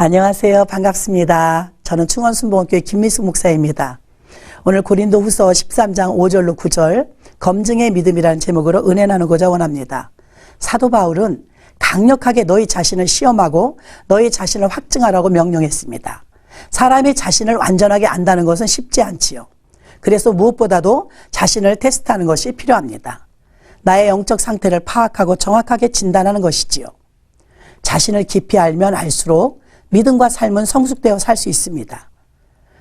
안녕하세요. 반갑습니다. 저는 충원순복음교회 김미숙 목사입니다. 오늘 고린도후서 13장 5절로 9절 검증의 믿음이라는 제목으로 은혜 나누고자 원합니다. 사도 바울은 강력하게 너희 자신을 시험하고 너희 자신을 확증하라고 명령했습니다. 사람이 자신을 완전하게 안다는 것은 쉽지 않지요. 그래서 무엇보다도 자신을 테스트하는 것이 필요합니다. 나의 영적 상태를 파악하고 정확하게 진단하는 것이지요. 자신을 깊이 알면 알수록 믿음과 삶은 성숙되어 살 수 있습니다.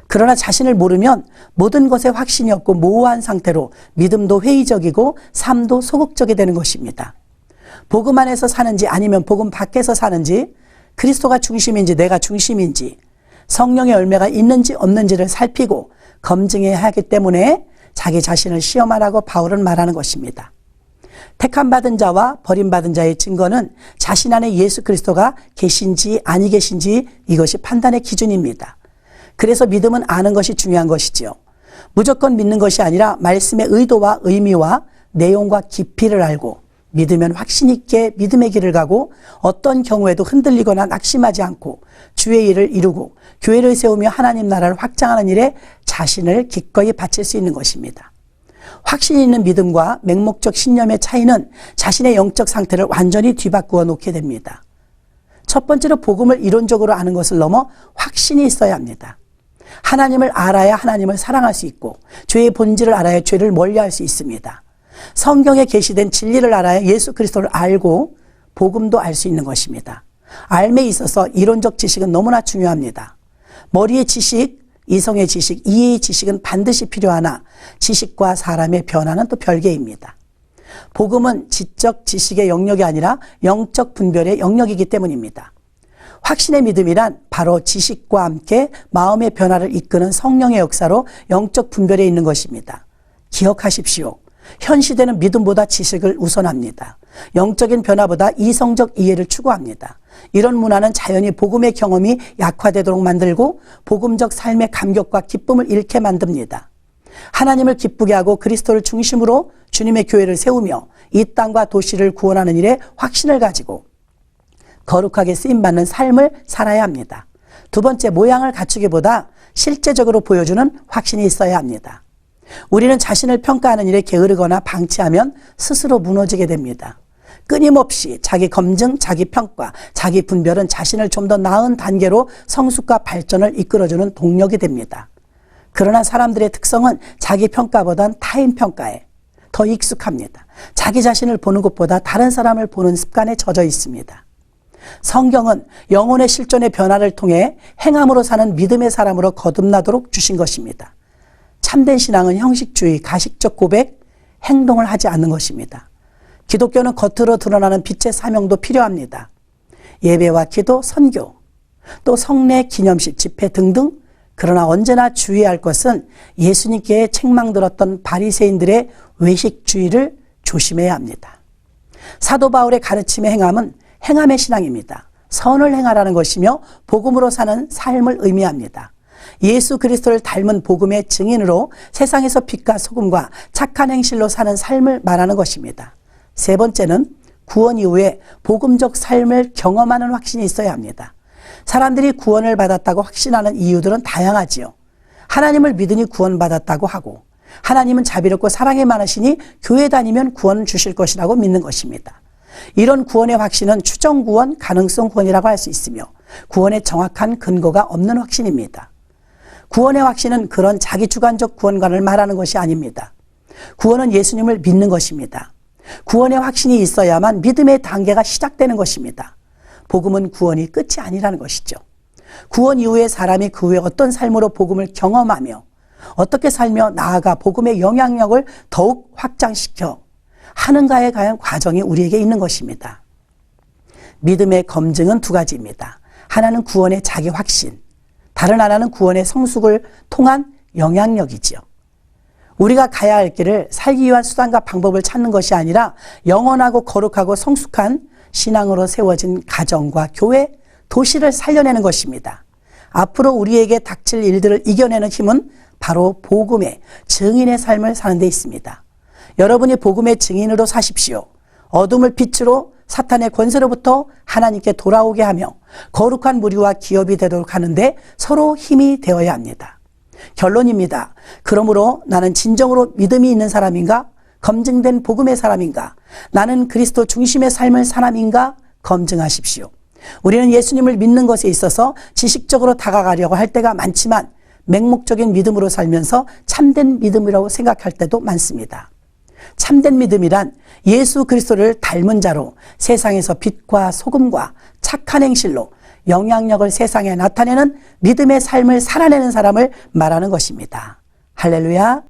그러나 자신을 모르면 모든 것에 확신이 없고 모호한 상태로 믿음도 회의적이고 삶도 소극적이 되는 것입니다. 복음 안에서 사는지 아니면 복음 밖에서 사는지, 그리스도가 중심인지 내가 중심인지, 성령의 열매가 있는지 없는지를 살피고 검증해야 하기 때문에 자기 자신을 시험하라고 바울은 말하는 것입니다. 택함받은 자와 버림받은 자의 증거는 자신 안에 예수 그리스도가 계신지 아니 계신지, 이것이 판단의 기준입니다. 그래서 믿음은 아는 것이 중요한 것이지요. 무조건 믿는 것이 아니라 말씀의 의도와 의미와 내용과 깊이를 알고 믿으면 확신 있게 믿음의 길을 가고 어떤 경우에도 흔들리거나 낙심하지 않고 주의 일을 이루고 교회를 세우며 하나님 나라를 확장하는 일에 자신을 기꺼이 바칠 수 있는 것입니다. 확신 있는 믿음과 맹목적 신념의 차이는 자신의 영적 상태를 완전히 뒤바꾸어 놓게 됩니다. 첫 번째로 복음을 이론적으로 아는 것을 넘어 확신이 있어야 합니다. 하나님을 알아야 하나님을 사랑할 수 있고 죄의 본질을 알아야 죄를 멀리할 수 있습니다. 성경에 게시된 진리를 알아야 예수 그리스도를 알고 복음도 알 수 있는 것입니다. 알매 있어서 이론적 지식은 너무나 중요합니다. 머리의 지식, 이성의 지식, 이해의 지식은 반드시 필요하나 지식과 사람의 변화는 또 별개입니다. 복음은 지적 지식의 영역이 아니라 영적 분별의 영역이기 때문입니다. 확신의 믿음이란 바로 지식과 함께 마음의 변화를 이끄는 성령의 역사로 영적 분별에 있는 것입니다. 기억하십시오. 현 시대는 믿음보다 지식을 우선합니다. 영적인 변화보다 이성적 이해를 추구합니다. 이런 문화는 자연히 복음의 경험이 약화되도록 만들고 복음적 삶의 감격과 기쁨을 잃게 만듭니다. 하나님을 기쁘게 하고 그리스도를 중심으로 주님의 교회를 세우며 이 땅과 도시를 구원하는 일에 확신을 가지고 거룩하게 쓰임받는 삶을 살아야 합니다. 두 번째, 모양을 갖추기보다 실제적으로 보여주는 확신이 있어야 합니다. 우리는 자신을 평가하는 일에 게으르거나 방치하면 스스로 무너지게 됩니다. 끊임없이 자기 검증, 자기 평가, 자기 분별은 자신을 좀 더 나은 단계로 성숙과 발전을 이끌어주는 동력이 됩니다. 그러나 사람들의 특성은 자기 평가보단 타인 평가에 더 익숙합니다. 자기 자신을 보는 것보다 다른 사람을 보는 습관에 젖어 있습니다. 성경은 영혼의 실존의 변화를 통해 행함으로 사는 믿음의 사람으로 거듭나도록 주신 것입니다. 참된 신앙은 형식주의, 가식적 고백, 행동을 하지 않는 것입니다. 기독교는 겉으로 드러나는 빛의 사명도 필요합니다. 예배와 기도, 선교, 또 성례, 기념식, 집회 등등. 그러나 언제나 주의해야 할 것은 예수님께 책망들었던 바리새인들의 외식주의를 조심해야 합니다. 사도 바울의 가르침의 행함은 행함의 신앙입니다. 선을 행하라는 것이며 복음으로 사는 삶을 의미합니다. 예수 그리스도를 닮은 복음의 증인으로 세상에서 빛과 소금과 착한 행실로 사는 삶을 말하는 것입니다. 세 번째는 구원 이후에 복음적 삶을 경험하는 확신이 있어야 합니다. 사람들이 구원을 받았다고 확신하는 이유들은 다양하지요. 하나님을 믿으니 구원받았다고 하고, 하나님은 자비롭고 사랑이 많으시니 교회 다니면 구원을 주실 것이라고 믿는 것입니다. 이런 구원의 확신은 추정 구원, 가능성 구원이라고 할 수 있으며 구원의 정확한 근거가 없는 확신입니다. 구원의 확신은 그런 자기 주관적 구원관을 말하는 것이 아닙니다. 구원은 예수님을 믿는 것입니다. 구원의 확신이 있어야만 믿음의 단계가 시작되는 것입니다. 복음은 구원이 끝이 아니라는 것이죠. 구원 이후에 사람이 그 후에 어떤 삶으로 복음을 경험하며 어떻게 살며 나아가 복음의 영향력을 더욱 확장시켜 하는가에 관한 과정이 우리에게 있는 것입니다. 믿음의 검증은 두 가지입니다. 하나는 구원의 자기 확신, 다른 하나는 구원의 성숙을 통한 영향력이지요. 우리가 가야 할 길을 살기 위한 수단과 방법을 찾는 것이 아니라 영원하고 거룩하고 성숙한 신앙으로 세워진 가정과 교회, 도시를 살려내는 것입니다. 앞으로 우리에게 닥칠 일들을 이겨내는 힘은 바로 복음의 증인의 삶을 사는 데 있습니다. 여러분이 복음의 증인으로 사십시오. 어둠을 빛으로, 사탄의 권세로부터 하나님께 돌아오게 하며 거룩한 무리와 기업이 되도록 하는데 서로 힘이 되어야 합니다. 결론입니다. 그러므로 나는 진정으로 믿음이 있는 사람인가? 검증된 복음의 사람인가? 나는 그리스도 중심의 삶을 사람인가? 검증하십시오. 우리는 예수님을 믿는 것에 있어서 지식적으로 다가가려고 할 때가 많지만 맹목적인 믿음으로 살면서 참된 믿음이라고 생각할 때도 많습니다. 참된 믿음이란 예수 그리스도를 닮은 자로 세상에서 빛과 소금과 착한 행실로 영향력을 세상에 나타내는 믿음의 삶을 살아내는 사람을 말하는 것입니다. 할렐루야.